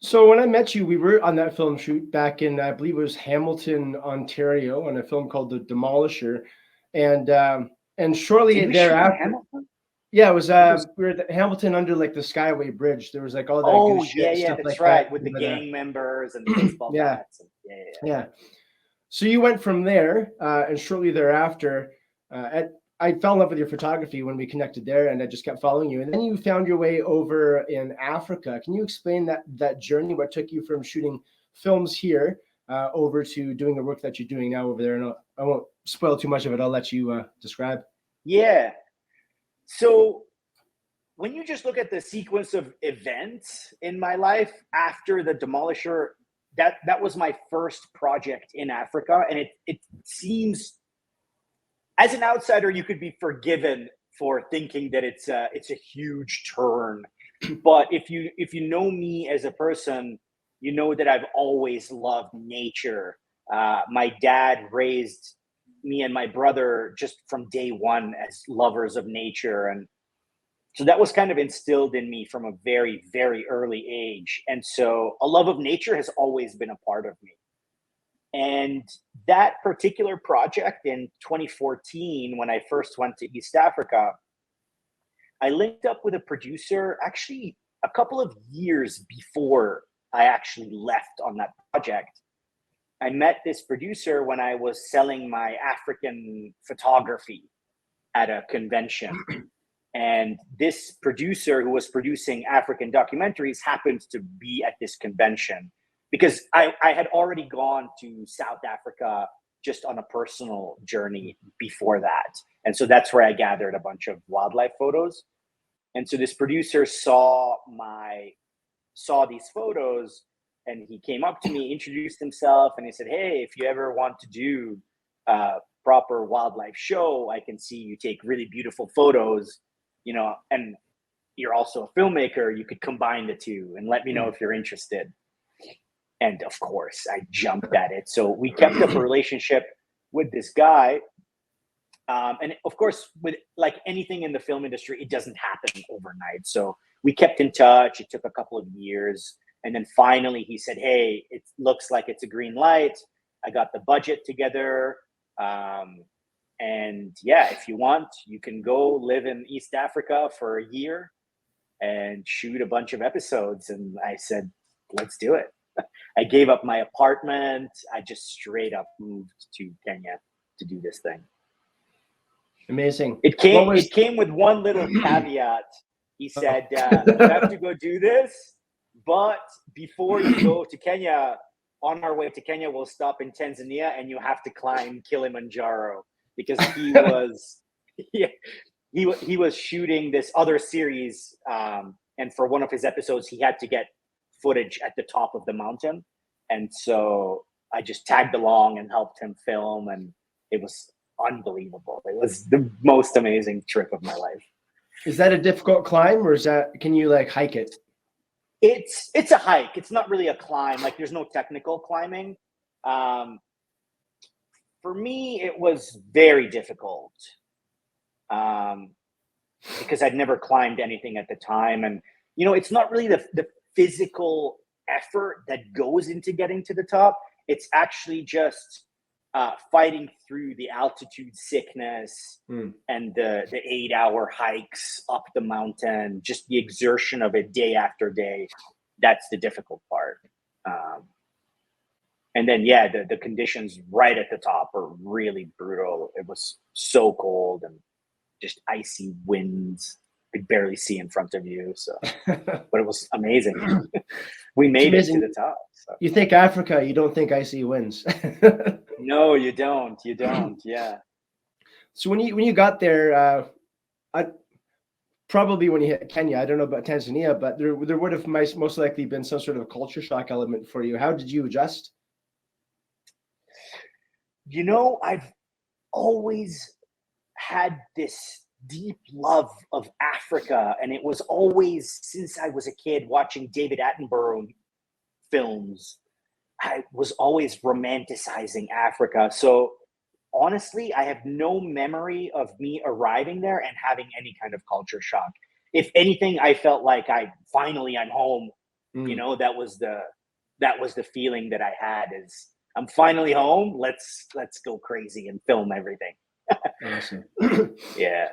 So when I met you, we were on that film shoot back in, I believe it was Hamilton, Ontario, on a film called The Demolisher, and shortly Did we shoot in thereafter, Hamilton? yeah, it It was was. we were at Hamilton under like the Skyway Bridge. There was like all that good Oh shit, yeah, stuff that's like that. right. With the gang members and the baseball Yeah, bats. And, yeah. yeah. So you went from there, and shortly thereafter, I fell in love with your photography when we connected there, and I just kept following you. And then you found your way over in Africa. Can you explain that journey? What took you from shooting films here over to doing the work that you're doing now over there? And I won't spoil too much of it. I'll let you describe. Yeah. So when you just look at the sequence of events in my life after the Demolisher, that was my first project in Africa, and it seems, as an outsider, you could be forgiven for thinking that it's a huge turn. But if you know me as a person, you know that I've always loved nature. My dad raised me and my brother just from day one as lovers of nature, and so that was kind of instilled in me from a very, very early age. And so a love of nature has always been a part of me. And that particular project in 2014, when I first went to East Africa, I linked up with a producer actually a couple of years before I actually left on that project. I met this producer when I was selling my African photography at a convention. And this producer who was producing African documentaries happened to be at this convention because I had already gone to South Africa just on a personal journey before that. And so that's where I gathered a bunch of wildlife photos. And so this producer saw these photos, and he came up to me, introduced himself, and he said, "Hey, if you ever want to do a proper wildlife show, I can see you take really beautiful photos, and you're also a filmmaker. You could combine the two and let me know if you're interested." And of course, I jumped at it. So we kept up a relationship with this guy. And of course, with like anything in the film industry, it doesn't happen overnight. So we kept in touch. It took a couple of years. And then finally he said, "Hey, it looks like it's a green light. I got the budget together. And yeah, if you want, you can go live in East Africa for a year and shoot a bunch of episodes." And I said, "Let's do it." I gave up my apartment. I just straight up moved to Kenya to do this thing. Amazing. It came with one little caveat. He said, "You have to go do this, but before you go to Kenya, on our way to Kenya, we'll stop in Tanzania, and you have to climb Kilimanjaro," because he was shooting this other series, and for one of his episodes, he had to get footage at the top of the mountain, and so I just tagged along and helped him film, and it was unbelievable. It was the most amazing trip of my life. Is that a difficult climb, or can you like hike it? It's a hike. It's not really a climb. Like there's no technical climbing. For me, it was very difficult because I'd never climbed anything at the time, and it's not really the physical effort that goes into getting to the top. It's actually just fighting through the altitude sickness and the 8-hour hikes up the mountain, just the exertion of it day after day. That's the difficult part. And then, the conditions right at the top are really brutal. It was so cold and just icy winds. You could barely see in front of you. So, but it was amazing. We made it to the top. So. You think Africa, you don't think icy winds. No, you don't. You don't. Yeah. So when you got there, probably when you hit Kenya, I don't know about Tanzania, but there would have most likely been some sort of culture shock element for you. How did you adjust? I've always had this deep love of Africa, and it was always since I was a kid watching David Attenborough films. I was always romanticizing Africa. So honestly, I have no memory of me arriving there and having any kind of culture shock. If anything, I felt like I'm home. You know, that was the feeling that I had, is I'm finally home. Let's go crazy and film everything. Awesome. Yeah.